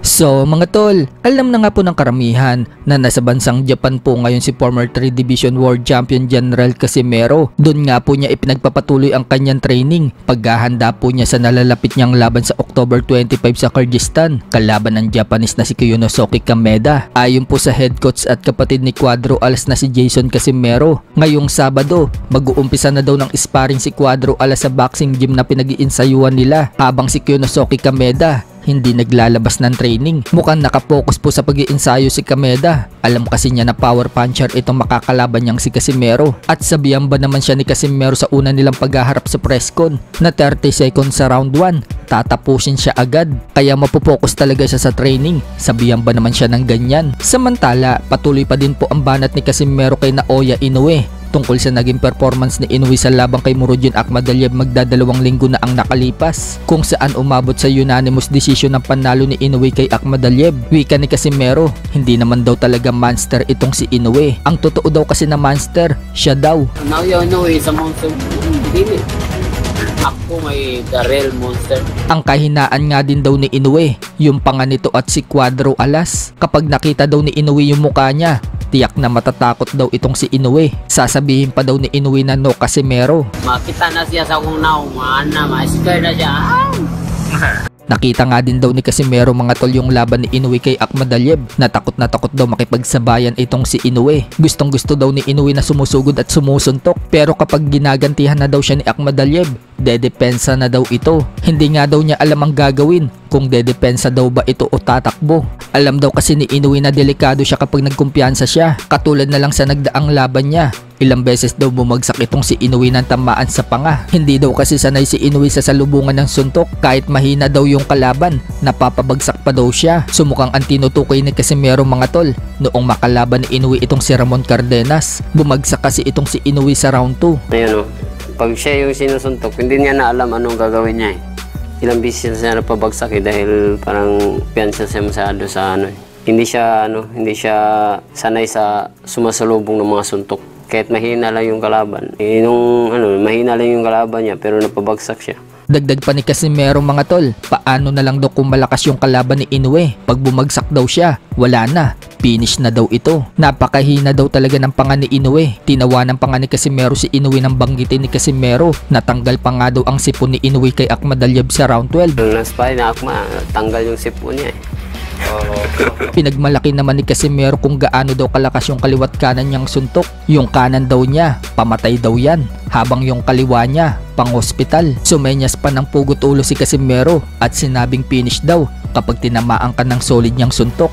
So mga tol, alam na nga po ng karamihan na nasa bansang Japan po ngayon si former 3 Division World Champion General Casimero. Doon nga po niya ipinagpapatuloy ang kanyang training paghahanda po niya sa nalalapit niyang laban sa October 25 sa Kyrgyzstan, kalaban ng Japanese na si Yunosuke Kameda. Ayon po sa head coach at kapatid ni Cuadro Alas na si Jason Casimero, ngayong Sabado mag-uumpisa na daw ng sparring si Cuadro Alas sa boxing gym na pinag-iinsayuhan nila, habang si Yunosuke Kameda hindi naglalabas ng training. Mukhang nakapokus po sa pag-iinsayo si Kameda. Alam kasi niya na power puncher itong makakalaban niyang si Casimero. At sabihan ba naman siya ni Casimero sa una nilang paghaharap sa presscon na 30 seconds sa round 1, tatapusin siya agad. Kaya mapopokus talaga siya sa training. Sabihan ba naman siya ng ganyan? Samantala, patuloy pa din po ang banat ni Casimero kay Naoya Inoue tungkol sa naging performance ni Inoue sa labang kay Murodjon Akhmadaliev magdadalawang linggo na ang nakalipas, kung saan umabot sa unanimous decision ng panalo ni Inoue kay Akhmadaliev. Wika ni Casimero, hindi naman daw talaga monster itong si Inoue. Ang totoo daw kasi na monster, siya daw. Naoya Inoue sa monster, hindi. Ako may the real monster. Ang kahinaan nga din daw ni Inoue, yung panga nito at si Cuadro Alas. Kapag nakita daw ni Inoue yung mukha niya, tiyak na matatakot daw itong si Inoue. Sasabihin pa daw ni Inoue na no Casimero. Makita na siya sa unaw, ma-scared na siya. Nakita nga din daw ni Casimero mga tol yung laban ni Inoue kay Akhmadaliev. Na takot daw makipagsabayan itong si Inoue. Gustong gusto daw ni Inoue na sumusugod at sumusuntok. Pero kapag ginagantihan na daw siya ni Akhmadaliev, dedepensa na daw ito. Hindi nga daw niya alam ang gagawin, kung dedepensa daw ba ito o tatakbo. Alam daw kasi ni Inoue na delikado siya kapag nagkumpiyansa siya. Katulad na lang sa nagdaang laban niya. Ilang beses daw bumagsak itong si Inoue ng tamaan sa panga. Hindi daw kasi sanay si Inoue sa salubungan ng suntok. Kahit mahina daw yung kalaban, napapabagsak pa daw siya. Sumukang ang tinutukoy ni Casimero mga tol, noong makalaban ni Inoue itong si Ramon Cardenas. Bumagsak kasi itong si Inoue sa round 2. Ayun o, pag siya yung sinusuntok, hindi niya na alam anong gagawin niya eh. Ilang beses siya napabagsak eh, dahil parang piyansa siya masyado sa ano eh. Hindi siya sanay sa sumasalubong ng mga suntok. Kahit mahina lang yung kalaban. Mahina lang yung kalaban niya pero napabagsak siya. Dagdag pa ni Casimero mga tol, paano na lang daw kung malakas yung kalaban ni Inoue? Pag bumagsak daw siya, wala na. Finish na daw ito. Napakahina daw talaga ng panga ni Inoue. Tinawa ng panga ni Casimero si Inoue nang banggitin ni Casimero. Natanggal pa nga daw ang sipon ni Inoue kay Akhmadaliev sa round 12. Naspay na Akhma, tanggal yung sipon niya eh. Pinagmalaki naman ni Casimero kung gaano daw kalakas yung kaliwat kanan niyang suntok. Yung kanan daw niya, pamatay daw yan. Habang yung kaliwa niya, pang-hospital. Sumenyas pa ng pugot ulo si Casimero at sinabing finish daw kapag tinamaan ka ng solid niyang suntok.